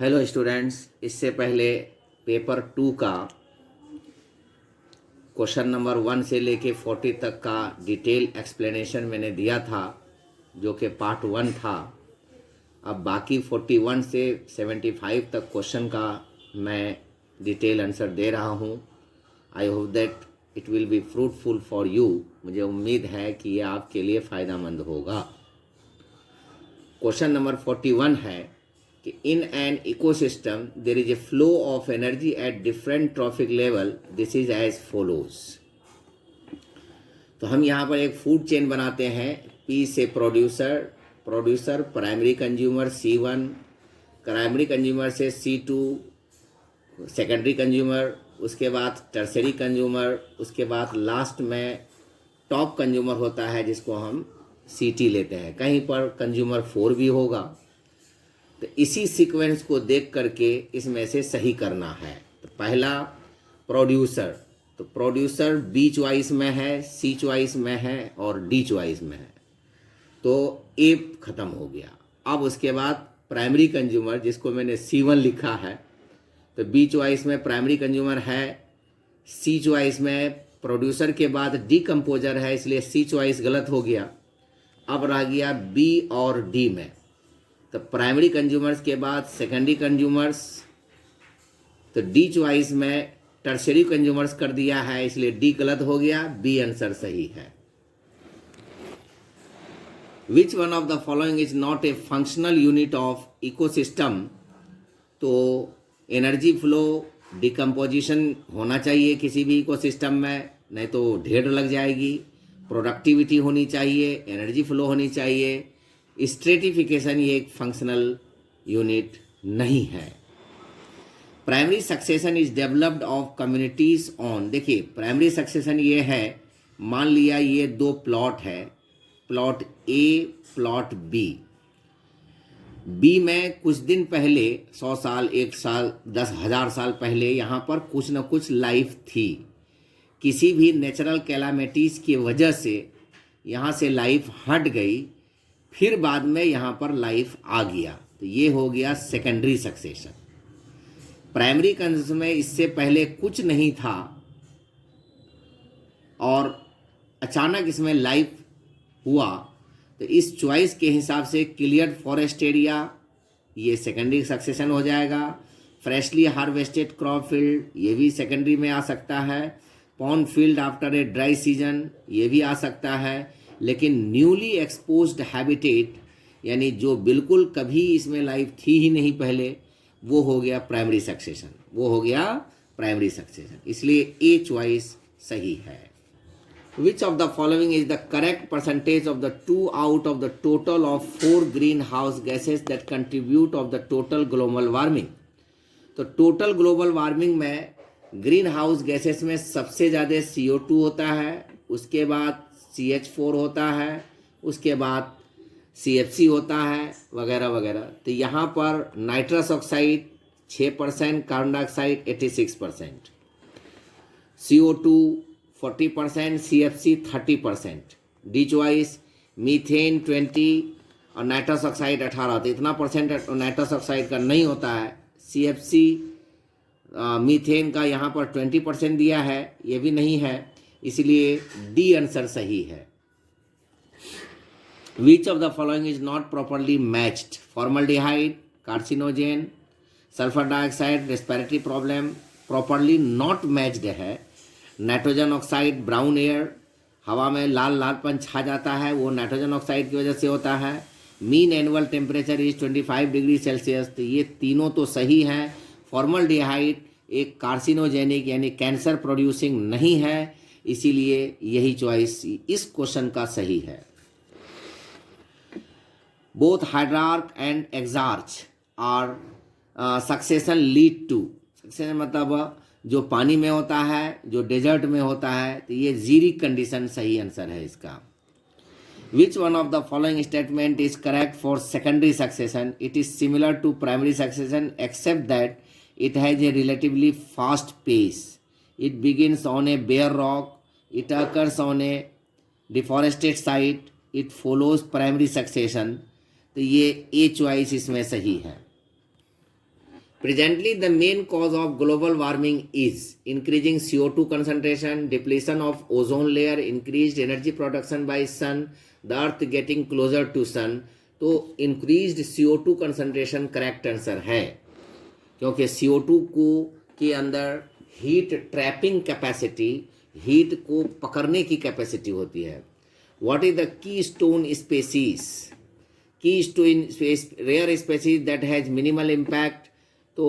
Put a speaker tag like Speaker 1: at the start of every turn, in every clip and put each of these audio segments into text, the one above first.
Speaker 1: Hello students, इससे पहले paper 2 का क्वेश्चन नंबर 1 से लेके 40 तक का डिटेल एक्सप्लेनेशन मैंने दिया था, जो कि पार्ट 1 था। अब बाकी 41 से 75 तक क्वेश्चन का मैं डिटेल आंसर दे रहा हूँ। I hope that it will be fruitful for you. मुझे उम्मीद है कि ये आपके लिए फ़ायदेमंद होगा। क्वेश्चन नंबर 41 है कि in an ecosystem there is a flow of energy at different trophic level. This is as follows. तो हम यहाँ पर एक फूड चेन बनाते हैं। पी से producer primary consumer C1, primary consumer से C2 सेकेंडरी कंज्यूमर, उसके बाद टर्सरी कंज्यूमर, उसके बाद लास्ट में टॉप कंज्यूमर होता है जिसको हम CT लेते हैं। कहीं पर कंज्यूमर 4 भी होगा। तो इसी सीक्वेंस को देख करके इसमें से सही करना है। तो पहला प्रोड्यूसर, तो प्रोड्यूसर B चॉइस में है, C चॉइस में है और D चॉइस में है, तो A ख़त्म हो गया। अब उसके बाद प्राइमरी कंज्यूमर, जिसको मैंने C1 लिखा है, तो B चॉइस में प्राइमरी कंज्यूमर है, C चॉइस में प्रोड्यूसर के बाद डिकम्पोजर है, इसलिए C चॉइस गलत हो गया। अब रह गया B और D में। तो प्राइमरी कंज्यूमर्स के बाद सेकेंडरी कंज्यूमर्स, तो D चॉइस में टर्शरी कंज्यूमर्स कर दिया है, इसलिए D गलत हो गया, B आंसर सही है। विच one of the following is not a functional unit of ecosystem. तो एनर्जी फ्लो डिकम्पोजिशन होना चाहिए किसी भी इकोसिस्टम में, नहीं तो ढेर लग जाएगी। प्रोडक्टिविटी होनी चाहिए, एनर्जी फ्लो होनी चाहिए। स्ट्रेटिफिकेशन ये एक फंक्शनल यूनिट नहीं है। Primary succession is developed of communities on. देखिए, प्राइमरी सक्सेशन ये है, मान लिया ये दो प्लॉट है, plot A, plot B। B में कुछ दिन पहले, 100 साल, 1 साल, 10,000 साल पहले यहाँ पर कुछ न कुछ लाइफ थी। किसी भी नेचुरल कैलामिटीज़ की वजह से यहाँ से लाइफ हट गई, फिर बाद में यहाँ पर लाइफ आ गया, तो ये हो गया सेकेंडरी सक्सेशन। प्राइमरी कंसेशन में इससे पहले कुछ नहीं था और अचानक इसमें लाइफ हुआ, तो इस चॉइस के हिसाब से क्लियर्ड फॉरेस्ट एरिया, ये सेकेंडरी सक्सेशन हो जाएगा। फ्रेशली हार्वेस्टेड क्रॉप फील्ड, ये भी सेकेंडरी में आ सकता है। Pond field after a dry season, ये भी आ सकता है। लेकिन न्यूली एक्सपोज्ड हैबिटेट, यानी जो बिल्कुल कभी इसमें लाइफ थी ही नहीं पहले, वो हो गया प्राइमरी सक्सेशन, वो हो गया प्राइमरी सक्सेशन। इसलिए ए चॉइस सही है। Which of the following is the correct percentage of the 2 out of the total of 4 greenhouse gases that contribute of the total global warming? तो टोटल ग्लोबल वार्मिंग में green house gases में सबसे ज़्यादा CO2 होता है, उसके बाद CH4 होता है, उसके बाद CFC होता है, वगैरह वगैरह। तो यहाँ पर nitrous oxide 6%, carbon dioxide 86%, CO2 40%, CFC 30%, D choice methane 20 और नाइट्रस ऑक्साइड 18। तो इतना परसेंट नाइट्रस ऑक्साइड का नहीं होता है। CFC मीथेन का यहाँ पर 20% दिया है, ये भी नहीं है, इसलिए डी आंसर सही है। Which of the following is not properly matched. Formaldehyde carcinogen, sulphur dioxide respiratory problem, properly not matched है। नाइट्रोजन ऑक्साइड ब्राउन एयर, हवा में लाल लालपन छा जाता है, वो नाइट्रोजन ऑक्साइड की वजह से होता है। Mean annual temperature is 25 degree Celsius, तो ये तीनों तो सही हैं। फॉर्मल्डिहाइड एक कार्सिनोजेनिक यानी कैंसर प्रोड्यूसिंग नहीं है, इसीलिए यही चॉइस इस क्वेश्चन का सही है। Both hydrarch and xerarch are succession lead to. Succession मतलब जो पानी में होता है, जो डेजर्ट में होता है, तो ये जीरिक कंडीशन सही आंसर है इसका। Which one of the following statement is correct for secondary succession. It is similar to primary succession except that it has a relatively fast pace, it begins on a bare rock, it occurs on a deforested site, it follows primary succession. तो ये a choice इसमें सही है। Presently, the main cause of global warming is increasing CO2 concentration, depletion of ozone layer, increased energy production by sun, the earth getting closer to sun. तो increased CO2 concentration correct answer है, क्योंकि CO2 को के अंदर heat trapping capacity, heat को पकड़ने की capacity होती है. What is the keystone species? Keystone rare species that has minimal impact. तो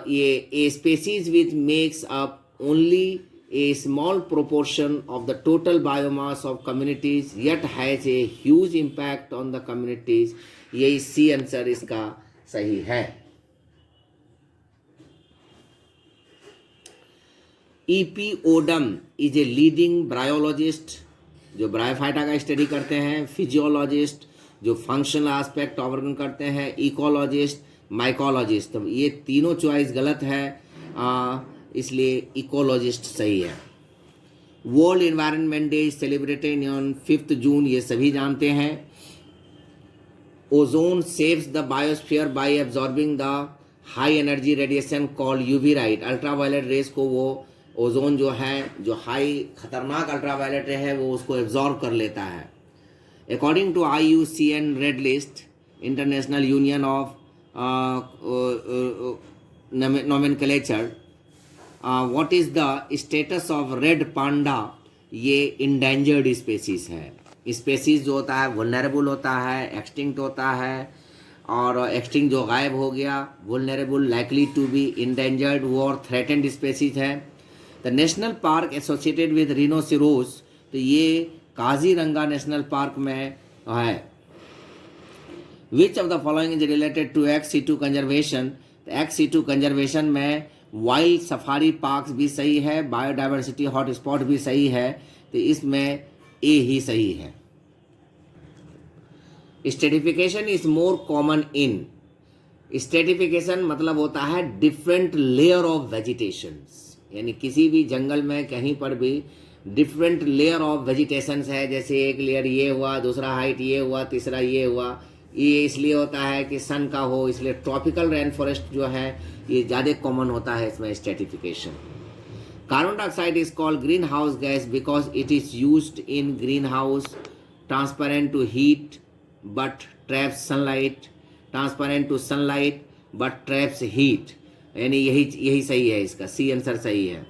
Speaker 1: ये a species which makes up only a small proportion of the total biomass of communities yet has a huge impact on the communities. यही C answer इसका सही है. E.P. Odum is a leading bryologist, जो bryophyta का study करते हैं, physiologist जो functional aspect organ करते हैं, इकोलॉजिस्ट, माइकोलॉजिस्ट. तो ये तीनों चॉइस गलत है, इसलिए इकोलॉजिस्ट सही है. World environment day celebrated on 5 जून, ये सभी जानते हैं. Ozone saves the biosphere bye absorbing the high energy radiation called UV light. Ultraviolet rays को वो ओजोन जो है, जो हाई खतरनाक अल्ट्रावायलेट रे है, वो उसको एब्जॉर्ब कर लेता है. According to IUCN red list, international union of nomenclature, what is the status of red panda? ये इंडेंजर्ड स्पेसीज है. स्पेसीज जो होता है वल्नरेबल होता है, एक्सटिंक्ट होता है, और एक्सटिंक्ट जो गायब हो गया, vulnerable, likely to be, endangered, वो और थ्रेटेंड स्पेसीज है. The national park associated with rhinoceros, तो ये काजीरंगा नेशनल पार्क में है. Which of the following is related to XC2 conservation? XC2 conservation में वाइल्ड सफारी पार्क भी सही है, बायोडाइवर्सिटी हॉटस्पॉट भी सही है, तो इसमें ए ही सही है. Stratification is more common in. Stratification मतलब होता है डिफरेंट लेयर ऑफ वेजिटेशंस, यानी किसी भी जंगल में कहीं पर भी डिफरेंट लेयर ऑफ वेजिटेशंस है. जैसे एक लेयर ये हुआ, दूसरा हाइट ये हुआ, तीसरा ये हुआ. ये इसलिए होता है कि सन का हो, इसलिए ट्रॉपिकल रेन फॉरेस्ट जो है ये ज़्यादा कॉमन होता है इसमें stratification. Carbon dioxide is called green house gas because it is used in green house, transparent to heat but traps sunlight, transparent to sunlight but traps heat. यानी यही सही है, इसका सी आंसर सही है.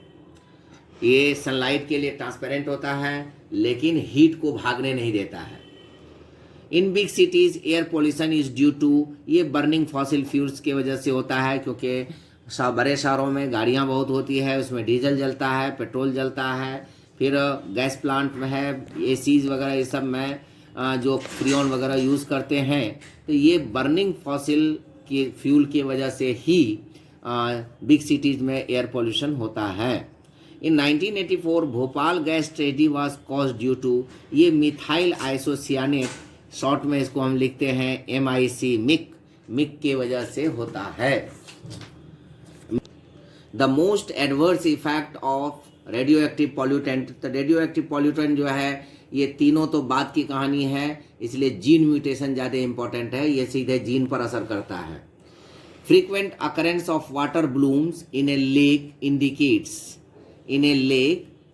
Speaker 1: ये सनलाइट के लिए ट्रांसपेरेंट होता है लेकिन हीट को भागने नहीं देता है. In big cities air pollution is due to, ये बर्निंग फॉसिल फ्यूल्स की वजह से होता है, क्योंकि बड़े शहरों में गाड़ियां बहुत होती है, उसमें डीजल जलता है, पेट्रोल जलता है, फिर गैस प्लांट में है, एसीज वगैरह ये सब में जो फ्रीऑन वगैरह यूज़ करते हैं. तो ये बर्निंग फॉसिल की फ्यूल की वजह से ही बिग सिटीज़ में एयर पोल्यूशन होता है. In 1984 Bhopal gas tragedy was caused due to, ये मिथाइल आइसोसियानेट, शॉर्ट में इसको हम लिखते हैं MIC, मिक के वजह से होता है. The most adverse effect of radio active pollutant, तो रेडियो एक्टिव पॉल्यूटेंट जो है ये तीनों तो बात की कहानी है, इसलिए जीन म्यूटेशन ज़्यादा इंपॉर्टेंट है, ये सीधे जीन पर असर करता है. Frequent occurrence of water blooms in a lake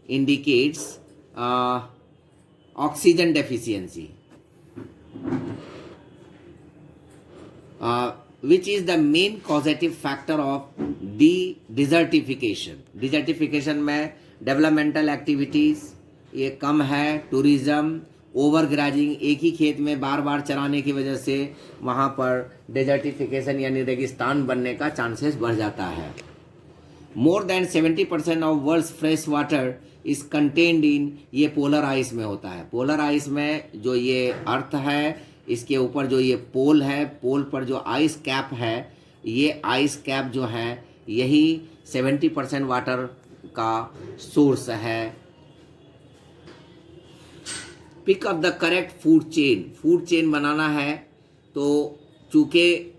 Speaker 1: indicates oxygen deficiency, which is the main causative factor of desertification. Desertification में डेवलपमेंटल एक्टिविटीज़ ये कम है, टूरिज़्म, ओवर ग्राजिंग, एक ही खेत में बार बार चराने की वजह से वहाँ पर डेजर्टिफिकेशन यानी रेगिस्तान बनने का चांसेस बढ़ जाता है. More than 70% of world's fresh water is contained in, ये पोलर आइस में होता है. पोलर आइस में जो ये अर्थ है, इसके ऊपर जो ये पोल है, पोल पर जो आइस कैप है, ये आइस कैप जो है यही 70% वाटर का सोर्स है. Pick up the correct food chain बनाना है, तो चूँकि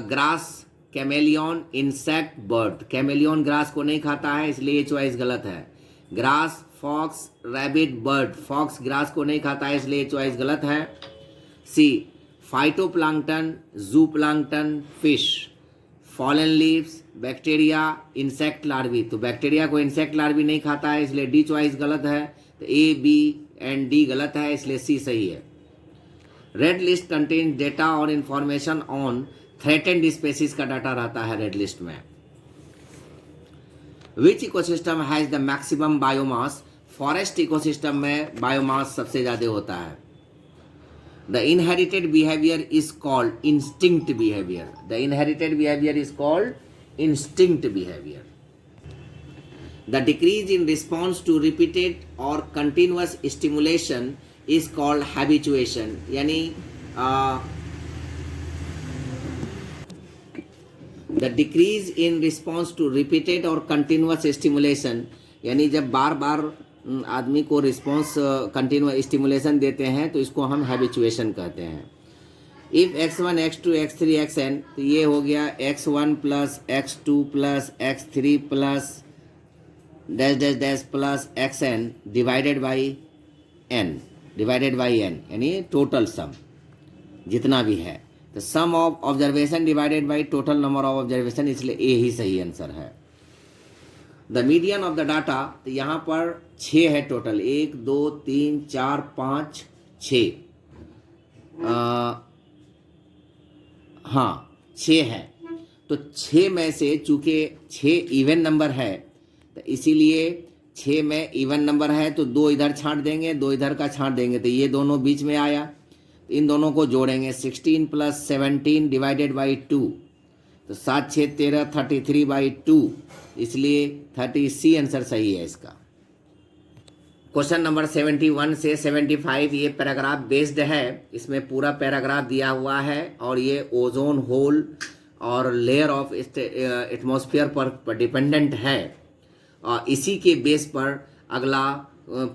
Speaker 1: grass, chameleon, insect, bird, chameleon grass को नहीं खाता है इसलिए ये चॉइस गलत है. Grass, fox, rabbit, bird, fox grass को नहीं खाता है इसलिए ये चॉइस गलत है. C phytoplankton, zooplankton, fish, fallen leaves, bacteria, insect larvae. तो बैक्टीरिया को इंसेक्ट लार्वी नहीं खाता है, इसलिए डी चॉइस गलत है। तो ए, बी एंड डी गलत है, इसलिए सी सही है। रेड लिस्ट कंटेन डेटा और इंफॉर्मेशन ऑन थ्रेटेंड स्पेसीज का डाटा रहता है रेड लिस्ट में। Which ecosystem has the maximum biomass? Forest ecosystem में बायोमास सबसे ज़्यादा होता है। The inherited behaviour is called instinct behaviour. The inherited behaviour is called instinct behaviour. The decrease in response to repeated और continuous stimulation is called habituation. यानी the decrease in response to repeated और continuous stimulation, यानी जब बार बार आदमी को response continuous stimulation देते हैं तो इसको हम हैबिचुएशन कहते हैं। If x1 x2 x3 xn, तो ये हो गया x1 plus x2 plus x3 plus dash dash dash plus xn divided by n, यानी टोटल सम जितना भी है। तो sum of observation divided by total number of observation, इसलिए ए ही सही आंसर है। The median of the data, तो यहाँ पर 6 है टोटल, 1 2 3 4 5 6, हाँ 6 है। तो 6 में से चूँकि 6 इवन नंबर है, तो इसीलिए 6 में इवन नंबर है तो 2 इधर छांट देंगे, 2 इधर का छांट देंगे, तो ये दोनों बीच में आया। इन दोनों को जोड़ेंगे, 16 प्लस 17 डिवाइडेड बाई 2, तो 7 6 13 33 बाई 2, इसलिए 30 सी आंसर सही है इसका। क्वेश्चन नंबर 71 से 75 ये पैराग्राफ बेस्ड है, इसमें पूरा पैराग्राफ दिया हुआ है और ये ओजोन होल और लेयर ऑफ एटमॉस्फेयर पर डिपेंडेंट है। और इसी के बेस पर अगला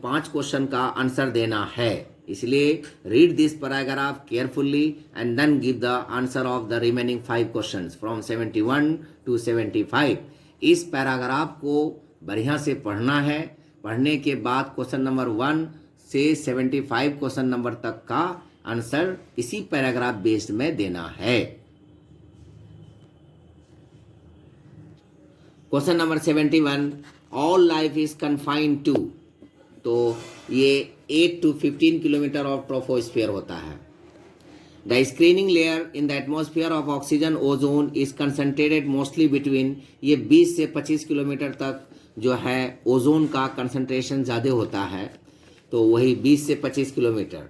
Speaker 1: 5 क्वेश्चन का आंसर देना है, इसलिए read this paragraph carefully and then give the answer of the remaining 5 questions from 71 to 75। इस पैराग्राफ को बढ़िया से पढ़ना है। पढ़ने के बाद क्वेश्चन नंबर 1 से 75 क्वेश्चन नंबर तक का आंसर इसी पैराग्राफ बेस्ड में देना है। Question number 71, all life is confined to, तो ये 8 to 15 किलोमीटर ऑफ ट्रोपोस्फीयर होता है। The screening layer in the atmosphere of oxygen ozone is concentrated mostly between, ये 20 से 25 किलोमीटर तक जो है ओजोन का कंसंट्रेशन ज़्यादा होता है, तो वही 20 से 25 kilometre.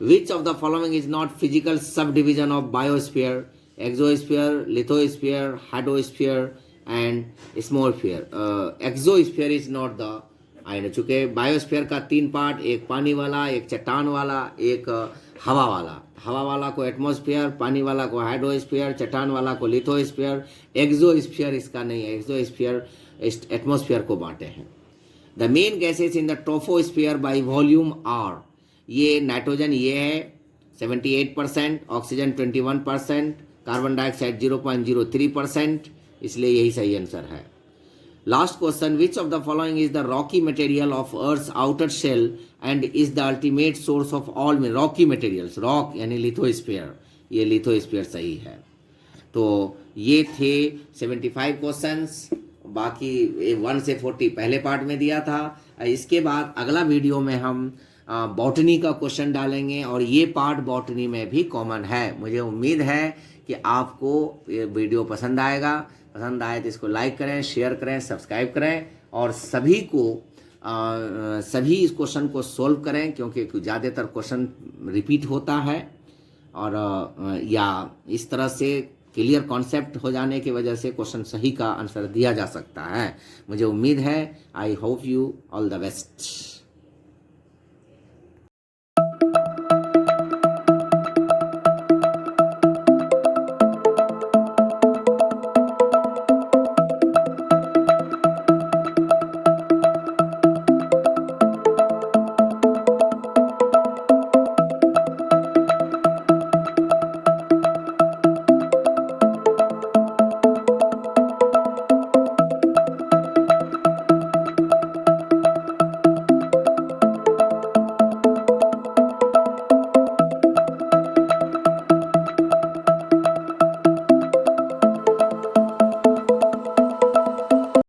Speaker 1: Which of the following is not physical subdivision of biosphere? Exosphere, lithosphere, hydrosphere and atmosphere. Exosphere is not the आइए, चूँकि बायोस्फीयर का 3 पार्ट, एक पानी वाला, एक चट्टान वाला, एक हवा वाला। हवा वाला को एटमॉस्फेयर, पानी वाला को हाइड्रोस्फीयर, चट्टान वाला को लिथोस्फीयर। एक्सोस्फीयर इसका नहीं है, एक्सोस्फीयर एटमॉस्फेयर को बांटे हैं। The main gases in the troposphere by volume are, ये नाइट्रोजन ये है 78%, ऑक्सीजन 21%, कार्बन डाइऑक्साइड 0.03%, इसलिए यही सही आंसर है। Last question, which of the following is the rocky material of earth's outer shell and is the ultimate source of all rocky materials? Rock यानी lithosphere, ये lithosphere सही है। तो ये थे 75 क्वेश्चंस, बाकी 1 से 40 पहले पार्ट में दिया था। इसके बाद अगला वीडियो में हम बॉटनी का क्वेश्चन डालेंगे और ये पार्ट बॉटनी में भी कॉमन है। मुझे उम्मीद है कि आपको ये वीडियो पसंद आएगा। पसंद आए तो इसको लाइक करें, शेयर करें, सब्सक्राइब करें और सभी को सभी इस क्वेश्चन को सोल्व करें, क्योंकि ज़्यादातर क्वेश्चन रिपीट होता है और या इस तरह से क्लियर कॉन्सेप्ट हो जाने की वजह से क्वेश्चन सही का आंसर दिया जा सकता है। मुझे उम्मीद है। I hope you all the best.